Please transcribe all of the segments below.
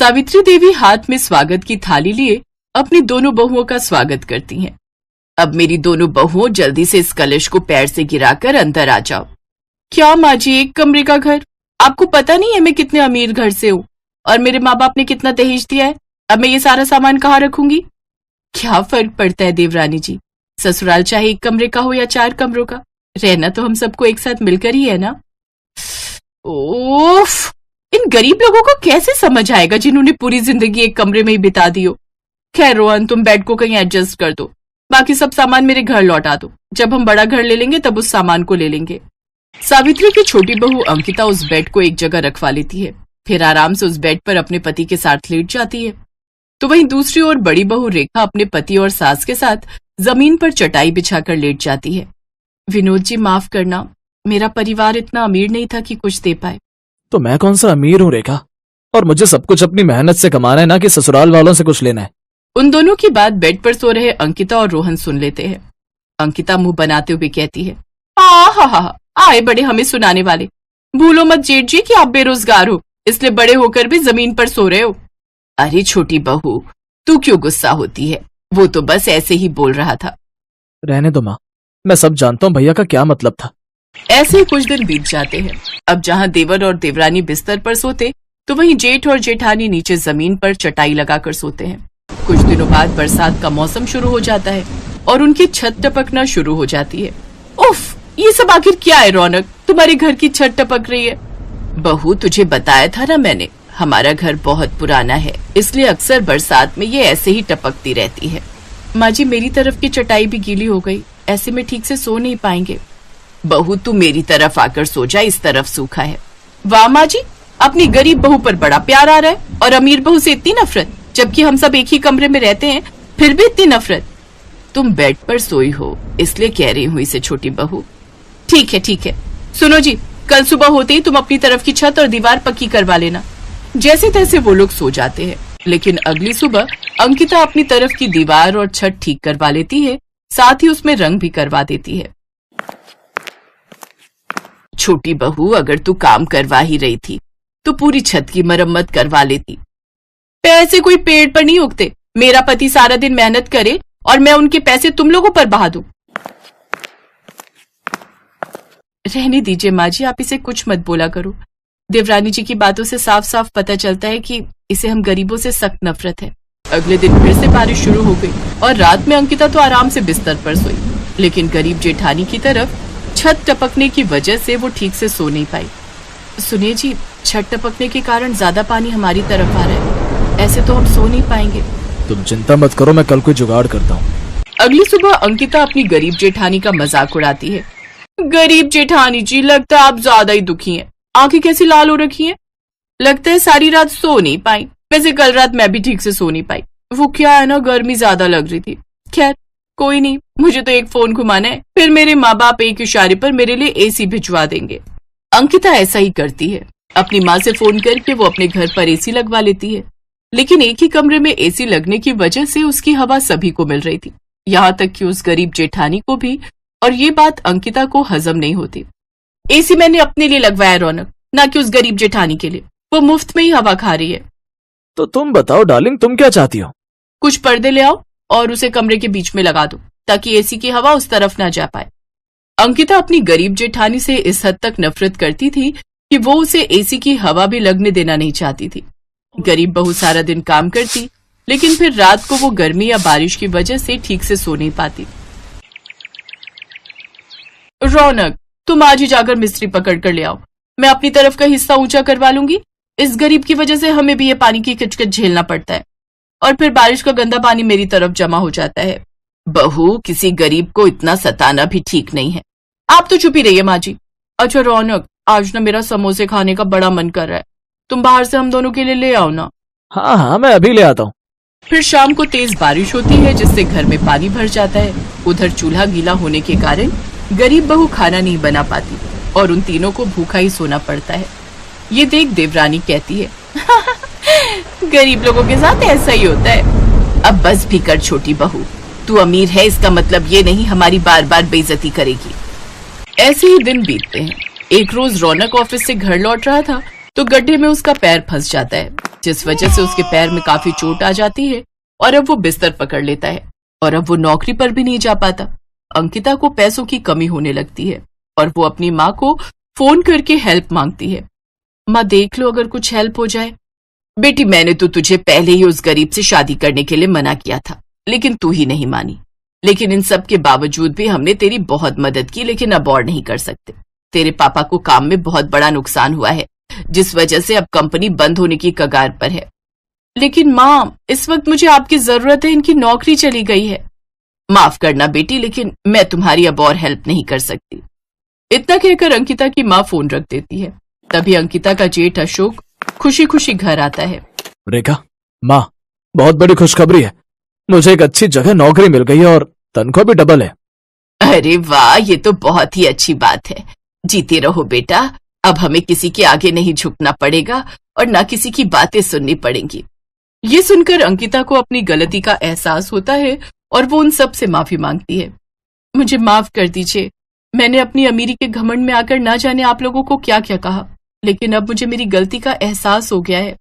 सावित्री देवी हाथ में स्वागत की थाली लिए अपनी दोनों बहुओं का स्वागत करती हैं। अब मेरी दोनों बहुओं जल्दी से इस कलश को पैर से गिराकर अंदर आ जाओ। क्या माँ जी, एक कमरे का घर? आपको पता नहीं है मैं कितने अमीर घर से हूँ और मेरे माँ बाप ने कितना दहेज दिया है। अब मैं ये सारा सामान कहाँ रखूंगी? क्या फर्क पड़ता है देवरानी जी, ससुराल चाहे एक कमरे का हो या 4 कमरों का, रहना तो हम सबको एक साथ मिलकर ही है ना। ओफ, इन गरीब लोगों को कैसे समझ आएगा जिन्होंने पूरी जिंदगी एक कमरे में ही बिता दी हो। खैर रोहन, तुम बेड को कहीं एडजस्ट कर दो, बाकी सब सामान मेरे घर लौटा दो। जब हम बड़ा घर ले लेंगे तब उस सामान को ले लेंगे। सावित्री की छोटी बहू अंकिता उस बेड को एक जगह रखवा लेती है, फिर आराम से उस बेड पर अपने पति के साथ लेट जाती है। तो वहीं दूसरी ओर बड़ी बहू रेखा अपने पति और सास के साथ जमीन पर चटाई बिछाकर लेट जाती है। विनोद जी, माफ करना, मेरा परिवार इतना अमीर नहीं था कि कुछ दे पाए। तो मैं कौन सा अमीर हूँ रेखा, और मुझे सब कुछ अपनी मेहनत से कमाना है, ना कि ससुराल वालों से कुछ लेना है। उन दोनों की बात बेड पर सो रहे अंकिता और रोहन सुन लेते हैं। अंकिता मुंह बनाते हुए कहती है, हा, आए बड़े हमें सुनाने वाले। भूलो मत जेठ जी कि आप बेरोजगार हो, इसलिए बड़े होकर भी जमीन पर सो रहे हो। अरे छोटी बहू, तू क्यों गुस्सा होती है, वो तो बस ऐसे ही बोल रहा था। रहने दो माँ, मैं सब जानता हूँ भैया का क्या मतलब था। ऐसे ही कुछ दिन बीत जाते हैं। अब जहाँ देवर और देवरानी बिस्तर पर सोते, तो वहीं जेठ और जेठानी नीचे जमीन पर चटाई लगाकर सोते हैं। कुछ दिनों बाद बरसात का मौसम शुरू हो जाता है और उनकी छत टपकना शुरू हो जाती है। उफ, ये सब आखिर क्या है रौनक, तुम्हारे घर की छत टपक रही है। बहू, तुझे बताया था ना मैंने, हमारा घर बहुत पुराना है, इसलिए अक्सर बरसात में ये ऐसे ही टपकती रहती है। माँ जी, मेरी तरफ की चटाई भी गीली हो गई, ऐसे में ठीक से सो नहीं पाएंगे। बहू, तू मेरी तरफ आकर सो जा, इस तरफ सूखा है। वाह माँ जी, अपनी गरीब बहू पर बड़ा प्यार आ रहा है और अमीर बहू से इतनी नफरत, जबकि हम सब एक ही कमरे में रहते हैं, फिर भी इतनी नफरत। तुम बेड पर सोई हो इसलिए कह रही हूँ इसे छोटी बहू। ठीक है, सुनो जी, कल सुबह होते ही तुम अपनी तरफ की छत और दीवार पक्की करवा लेना। जैसे तैसे वो लोग सो जाते हैं, लेकिन अगली सुबह अंकिता अपनी तरफ की दीवार और छत ठीक करवा लेती है, साथ ही उसमें रंग भी करवा देती है। छोटी बहू, अगर तू काम करवा ही रही थी तो पूरी छत की मरम्मत करवा लेती। पैसे कोई पेड़ पर नहीं उगते, मेरा पति सारा दिन मेहनत करे और मैं उनके पैसे तुम लोगों पर बहा दूं। रहने दीजिए माँ जी, आप इसे कुछ मत बोला करो। देवरानी जी की बातों से साफ साफ पता चलता है कि इसे हम गरीबों से सख्त नफरत है। अगले दिन फिर से बारिश शुरू हो गई और रात में अंकिता तो आराम से बिस्तर पर सोई, लेकिन गरीब जेठानी की तरफ छत टपकने की वजह से वो ठीक से सो नहीं पाई। सुनिए जी, छत टपकने के कारण ज्यादा पानी हमारी तरफ आ रहा है, ऐसे तो हम सो नहीं पाएंगे। तुम चिंता मत करो, मैं कल कोई जुगाड़ करता हूँ। अगली सुबह अंकिता अपनी गरीब जेठानी का मजाक उड़ाती है। गरीब जेठानी जी, लगता है आप ज्यादा ही दुखी हैं। आंखें कैसी लाल हो रखी हैं? लगता है सारी रात सो नहीं पाई। वैसे कल रात मैं भी ठीक से सो नहीं पाई, वो क्या है ना, गर्मी ज्यादा लग रही थी। खैर कोई नहीं, मुझे तो एक फोन घुमाना है, फिर मेरे माँ बाप एक इशारे पर मेरे लिए एसी भिजवा देंगे। अंकिता ऐसा ही करती है, अपनी माँ से फोन करके वो अपने घर पर एसी लगवा लेती है, लेकिन एक ही कमरे में एसी लगने की वजह से उसकी हवा सभी को मिल रही थी, यहाँ तक कि उस गरीब जेठानी को भी, और ये बात अंकिता को हजम नहीं होती। एसी मैंने अपने लिए लगवाया रौनक, ना कि उस गरीब जेठानी के लिए, वो मुफ्त में ही हवा खा रही है। तो तुम बताओ डार्लिंग, तुम क्या चाहती हो? कुछ पर्दे ले आओ और उसे कमरे के बीच में लगा दो, ताकि एसी की हवा उस तरफ ना जा पाए। अंकिता अपनी गरीब जेठानी से इस हद तक नफरत करती थी कि वो उसे एसी की हवा भी लगने देना नहीं चाहती थी। गरीब बहू सारा दिन काम करती, लेकिन फिर रात को वो गर्मी या बारिश की वजह से ठीक से सो नहीं पाती। रौनक, तुम आज ही जाकर मिस्त्री पकड़ कर ले आओ, मैं अपनी तरफ का हिस्सा ऊंचा करवा लूंगी। इस गरीब की वजह से हमें भी ये पानी की किचकिच झेलना पड़ता है, और फिर बारिश का गंदा पानी मेरी तरफ जमा हो जाता है। बहू, किसी गरीब को इतना सताना भी ठीक नहीं है। आप तो चुप ही रहिए माँ जी। अच्छा रौनक, आज ना मेरा समोसे खाने का बड़ा मन कर रहा है, तुम बाहर से हम दोनों के लिए ले आओ ना। हाँ, मैं अभी ले आता हूँ। फिर शाम को तेज बारिश होती है, जिससे घर में पानी भर जाता है। उधर चूल्हा गीला होने के कारण गरीब बहू खाना नहीं बना पाती और उन तीनों को भूखा ही सोना पड़ता है। ये देख देवरानी कहती है, गरीब लोगों के साथ ऐसा ही होता है। अब बस भी कर छोटी बहू, तू अमीर है इसका मतलब ये नहीं हमारी बार बार बेइज्जती करेगी। ऐसे ही दिन बीतते हैं। एक रोज रौनक ऑफिस से घर लौट रहा था तो गड्ढे में उसका पैर फंस जाता है। जिस वजह से उसके पैर में काफी चोट आ जाती है और अब वो बिस्तर पकड़ लेता है और अब वो नौकरी पर भी नहीं जा पाता। अंकिता को पैसों की कमी होने लगती है और वो अपनी माँ को फोन करके हेल्प मांगती है। माँ देख लो अगर कुछ हेल्प हो जाए। बेटी मैंने तो तुझे पहले ही उस गरीब से शादी करने के लिए मना किया था, लेकिन तू ही नहीं मानी। लेकिन इन सब के बावजूद भी हमने तेरी बहुत मदद की, लेकिन अब और नहीं कर सकते। तेरे पापा को काम में बहुत बड़ा नुकसान हुआ है, जिस वजह से अब कंपनी बंद होने की कगार पर है। लेकिन माँ, इस वक्त मुझे आपकी जरूरत है, इनकी नौकरी चली गई है। माफ करना बेटी, लेकिन मैं तुम्हारी अब और हेल्प नहीं कर सकती। इतना कहकर अंकिता की माँ फोन रख देती है। तभी अंकिता का जेठ अशोक खुशी खुशी घर आता है। रेखा, माँ, बहुत बड़ी खुशखबरी है। मुझे एक अच्छी जगह नौकरी मिल गई है और तनख्वाह भी डबल है। अरे वाह, ये तो बहुत ही अच्छी बात है। जीते रहो बेटा, अब हमें किसी के आगे नहीं झुकना पड़ेगा और ना किसी की बातें सुननी पड़ेंगी। ये सुनकर अंकिता को अपनी गलती का एहसास होता है और वो उन सब से माफी मांगती है। मुझे माफ कर दीजिए, मैंने अपनी अमीरी के घमंड में आकर ना जाने आप लोगों को क्या क्या कहा, लेकिन अब मुझे मेरी गलती का एहसास हो गया है।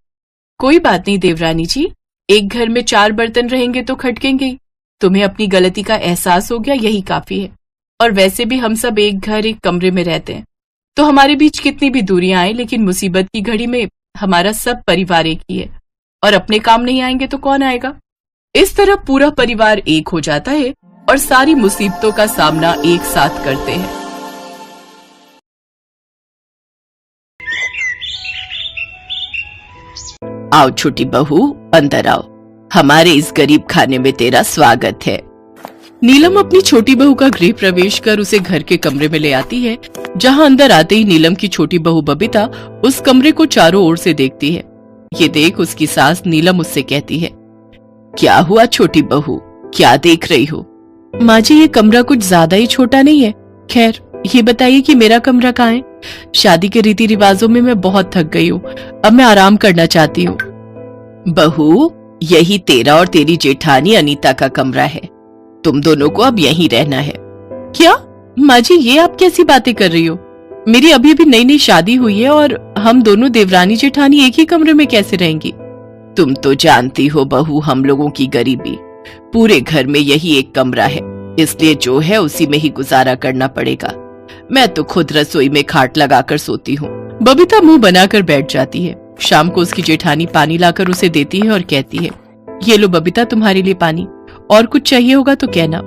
कोई बात नहीं देवरानी जी, एक घर में 4 बर्तन रहेंगे तो खटकेंगे ही। तुम्हें अपनी गलती का एहसास हो गया, यही काफी है। और वैसे भी हम सब एक घर एक कमरे में रहते हैं, तो हमारे बीच कितनी भी दूरियां आए, लेकिन मुसीबत की घड़ी में हमारा सब परिवार एक ही है। और अपने काम नहीं आएंगे तो कौन आएगा। इस तरह पूरा परिवार एक हो जाता है और सारी मुसीबतों का सामना एक साथ करते हैं। आओ छोटी बहू, अंदर आओ। हमारे इस गरीब खाने में तेरा स्वागत है। नीलम अपनी छोटी बहू का गृह प्रवेश कर उसे घर के कमरे में ले आती है, जहां अंदर आते ही नीलम की छोटी बहू बबीता उस कमरे को चारों ओर से देखती है। ये देख उसकी सास नीलम उससे कहती है, क्या हुआ छोटी बहू, क्या देख रही हो? माँ जी, ये कमरा कुछ ज्यादा ही छोटा नहीं है? खैर, ये बताइए कि मेरा कमरा कहाँ है? शादी के रीति रिवाजों में मैं बहुत थक गई हूँ, अब मैं आराम करना चाहती हूँ। बहू, यही तेरा और तेरी जेठानी अनीता का कमरा है। तुम दोनों को अब यहीं रहना है। क्या माँ जी, ये आप कैसी बातें कर रही हो? मेरी अभी अभी नई नई शादी हुई है और हम दोनों देवरानी जेठानी एक ही कमरे में कैसे रहेंगी? तुम तो जानती हो बहू, हम लोगों की गरीबी। पूरे घर में यही एक कमरा है, इसलिए जो है उसी में ही गुजारा करना पड़ेगा। मैं तो खुद रसोई में खाट लगाकर सोती हूँ। बबीता मुंह बनाकर बैठ जाती है। शाम को उसकी जेठानी पानी लाकर उसे देती है और कहती है, ये लो बबीता, तुम्हारे लिए पानी, और कुछ चाहिए होगा तो कहना।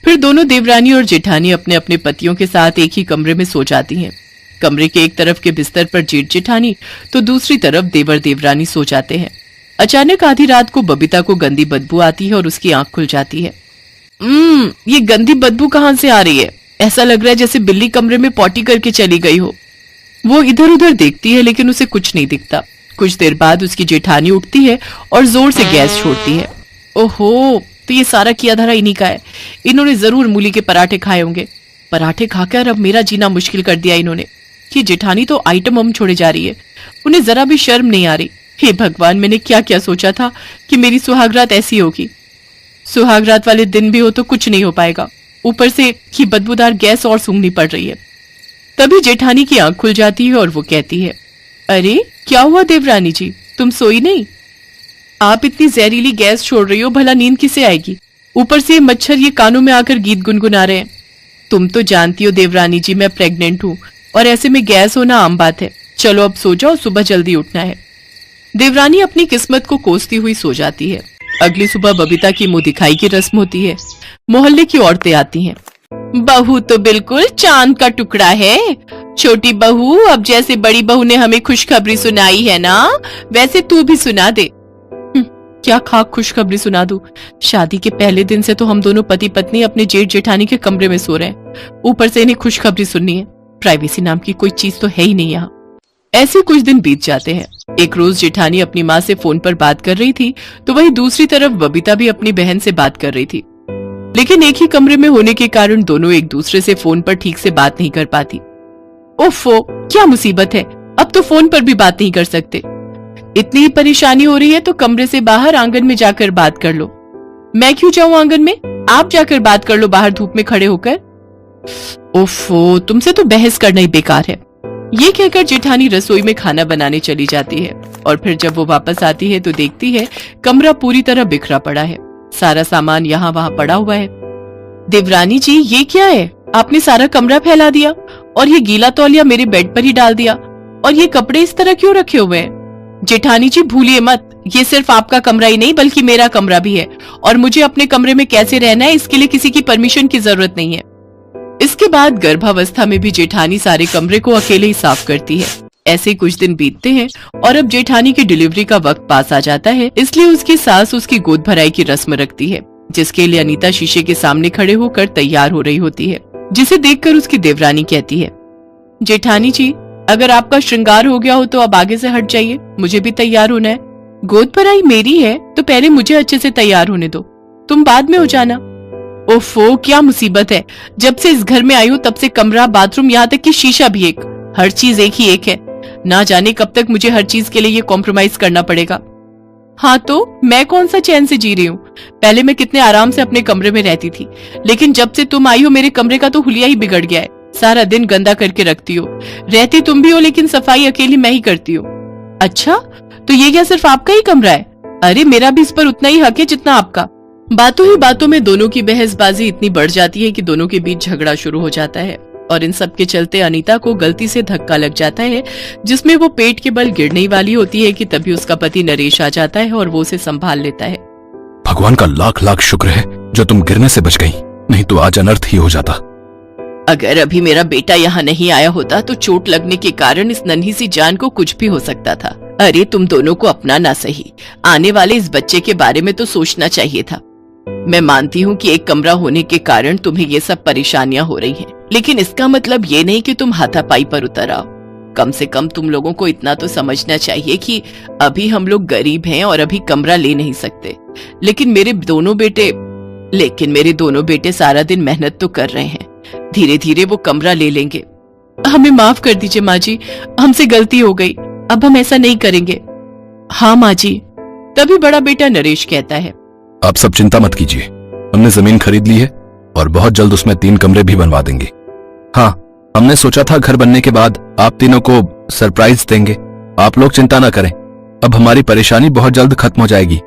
फिर दोनों देवरानी और जेठानी अपने अपने पतियों के साथ एक ही कमरे में सो जाती हैं। कमरे के एक तरफ के बिस्तर पर जेठ जेठानी तो दूसरी तरफ देवर देवरानी सो जाते हैं। अचानक आधी रात को बबीता को गंदी बदबू आती है और उसकी आंख खुल जाती है। ये गंदी बदबू कहाँ से आ रही है? ऐसा लग रहा है जैसे बिल्ली कमरे में पॉटी करके चली गई हो। वो इधर उधर देखती है, लेकिन उसे कुछ नहीं दिखता। कुछ देर बाद उसकी जेठानी उठती है और जोर से गैस छोड़ती है। ओहो, तो ये सारा किया धरा इन्हीं का है। इन्होंने जरूर मूली के पराठे खाए होंगे। पराठे खाकर अब मेरा जीना मुश्किल कर दिया इन्होंने। ये जेठानी तो आइटम हम छोड़े जा रही है, उन्हें जरा भी शर्म नहीं आ रही। हे भगवान, मैंने क्या क्या सोचा था कि मेरी सुहागरात ऐसी होगी। सुहागरात वाले दिन भी हो तो कुछ नहीं हो पाएगा, ऊपर से ये बदबूदार गैस और सूंघनी पड़ रही है। तभी जेठानी की आंख खुल जाती है और वो कहती है, अरे क्या हुआ देवरानी जी, तुम सोई नहीं? आप इतनी जहरीली गैस छोड़ रही हो, भला नींद किसे आएगी? ऊपर से ये मच्छर ये कानों में आकर गीत गुनगुना रहे हैं। तुम तो जानती हो देवरानी जी, मैं प्रेग्नेंट हूँ और ऐसे में गैस होना आम बात है। चलो अब सो जाओ, सुबह जल्दी उठना है। देवरानी अपनी किस्मत को कोसती हुई सो जाती है। अगली सुबह बबीता की मुंह दिखाई की रस्म होती है। मोहल्ले की औरतें आती हैं। बहू तो बिल्कुल चांद का टुकड़ा है। छोटी बहू, अब जैसे बड़ी बहू ने हमें खुशखबरी सुनाई है ना, वैसे तू भी सुना दे। क्या खाक खुशखबरी सुना दूं? शादी के पहले दिन से तो हम दोनों पति पत्नी अपने जेठ जेठानी के कमरे में सो रहे हैं, ऊपर से इन्हें खुशखबरी सुननी है। प्राइवेसी नाम की कोई चीज तो है ही नहीं यहाँ। ऐसे कुछ दिन बीत जाते हैं। एक रोज जेठानी अपनी माँ से फोन पर बात कर रही थी, तो वहीं दूसरी तरफ बबीता भी अपनी बहन से बात कर रही थी। लेकिन एक ही कमरे में होने के कारण दोनों एक दूसरे से फोन पर ठीक से बात नहीं कर पाती। ओफो, क्या मुसीबत है, अब तो फोन पर भी बात नहीं कर सकते। इतनी ही परेशानी हो रही है तो कमरे से बाहर आंगन में जाकर बात कर लो। मैं क्यों जाऊं आंगन में, आप जाकर बात कर लो बाहर धूप में खड़े होकर। ओफो, तुमसे तो बहस करना ही बेकार है। ये कहकर जेठानी रसोई में खाना बनाने चली जाती है और फिर जब वो वापस आती है तो देखती है कमरा पूरी तरह बिखरा पड़ा है। सारा सामान यहाँ वहाँ पड़ा हुआ है। देवरानी जी, ये क्या है? आपने सारा कमरा फैला दिया और ये गीला तौलिया मेरे बेड पर ही डाल दिया, और ये कपड़े इस तरह क्यों रखे हुए हैं? जेठानी जी भूलिए मत, ये सिर्फ आपका कमरा ही नहीं बल्कि मेरा कमरा भी है, और मुझे अपने कमरे में कैसे रहना है इसके लिए किसी की परमिशन की जरूरत नहीं है। इसके बाद गर्भावस्था में भी जेठानी सारे कमरे को अकेले ही साफ करती है। ऐसे कुछ दिन बीतते हैं और अब जेठानी की डिलीवरी का वक्त पास आ जाता है, इसलिए उसकी सास उसकी गोद भराई की रस्म रखती है, जिसके लिए अनीता शीशे के सामने खड़े होकर तैयार हो रही होती है, जिसे देखकर उसकी देवरानी कहती है, जेठानी जी, अगर आपका श्रृंगार हो गया हो तो अब आगे से हट जाइए, मुझे भी तैयार होना है। गोद भराई मेरी है तो पहले मुझे अच्छे से तैयार होने दो, तुम बाद में हो जाना। ओफो, क्या मुसीबत है, जब से इस घर में आई हूँ तब से कमरा, बाथरूम, यहाँ तक कि शीशा भी एक, हर चीज एक ही एक है। ना जाने कब तक मुझे हर चीज के लिए ये कॉम्प्रोमाइज करना पड़ेगा। हाँ तो मैं कौन सा चैन से जी रही हूँ? पहले मैं कितने आराम से अपने कमरे में रहती थी, लेकिन जब से तुम आई हो मेरे कमरे का तो हुलिया ही बिगड़ गया है। सारा दिन गंदा करके रखती हो, रहती तुम भी हो लेकिन सफाई अकेली मैं ही करती हूँ। अच्छा, तो ये क्या सिर्फ आपका ही कमरा है? अरे मेरा भी इस पर उतना ही हक है जितना आपका। बातों ही बातों में दोनों की बहसबाजी इतनी बढ़ जाती है कि दोनों के बीच झगड़ा शुरू हो जाता है, और इन सब के चलते अनीता को गलती से धक्का लग जाता है, जिसमें वो पेट के बल गिरने ही वाली होती है कि तभी उसका पति नरेश आ जाता है और वो उसे संभाल लेता है। भगवान का लाख लाख शुक्र है जो तुम गिरने से बच गई, नहीं तो आज अनर्थ ही हो जाता। अगर अभी मेरा बेटा यहाँ नहीं आया होता तो चोट लगने के कारण इस नन्ही सी जान को कुछ भी हो सकता था। अरे तुम दोनों को अपना ना सही, आने वाले इस बच्चे के बारे में तो सोचना चाहिए था। मैं मानती हूँ कि एक कमरा होने के कारण तुम्हें ये सब परेशानियां हो रही हैं, लेकिन इसका मतलब ये नहीं कि तुम हाथापाई पर उतर आओ। कम से कम तुम लोगों को इतना तो समझना चाहिए कि अभी हम लोग गरीब हैं और अभी कमरा ले नहीं सकते, लेकिन मेरे दोनों बेटे सारा दिन मेहनत तो कर रहे हैं, धीरे धीरे वो कमरा ले लेंगे। हमें माफ कर दीजिए माँ जी, हमसे गलती हो गई, अब हम ऐसा नहीं करेंगे। हाँ माँ जी। तभी बड़ा बेटा नरेश कहता है, आप सब चिंता मत कीजिए, हमने जमीन खरीद ली है और बहुत जल्द उसमें 3 कमरे भी बनवा देंगे। हाँ, हमने सोचा था घर बनने के बाद आप तीनों को सरप्राइज देंगे। आप लोग चिंता ना करें, अब हमारी परेशानी बहुत जल्द खत्म हो जाएगी।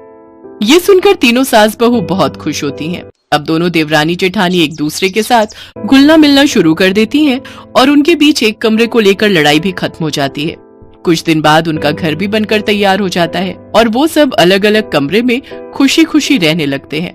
ये सुनकर तीनों सास बहू बहुत खुश होती हैं। अब दोनों देवरानी जेठानी एक दूसरे के साथ घुलना मिलना शुरू कर देती हैं और उनके बीच एक कमरे को लेकर लड़ाई भी खत्म हो जाती है। कुछ दिन बाद उनका घर भी बनकर तैयार हो जाता है और वो सब अलग अलग कमरे में खुशी खुशी रहने लगते हैं।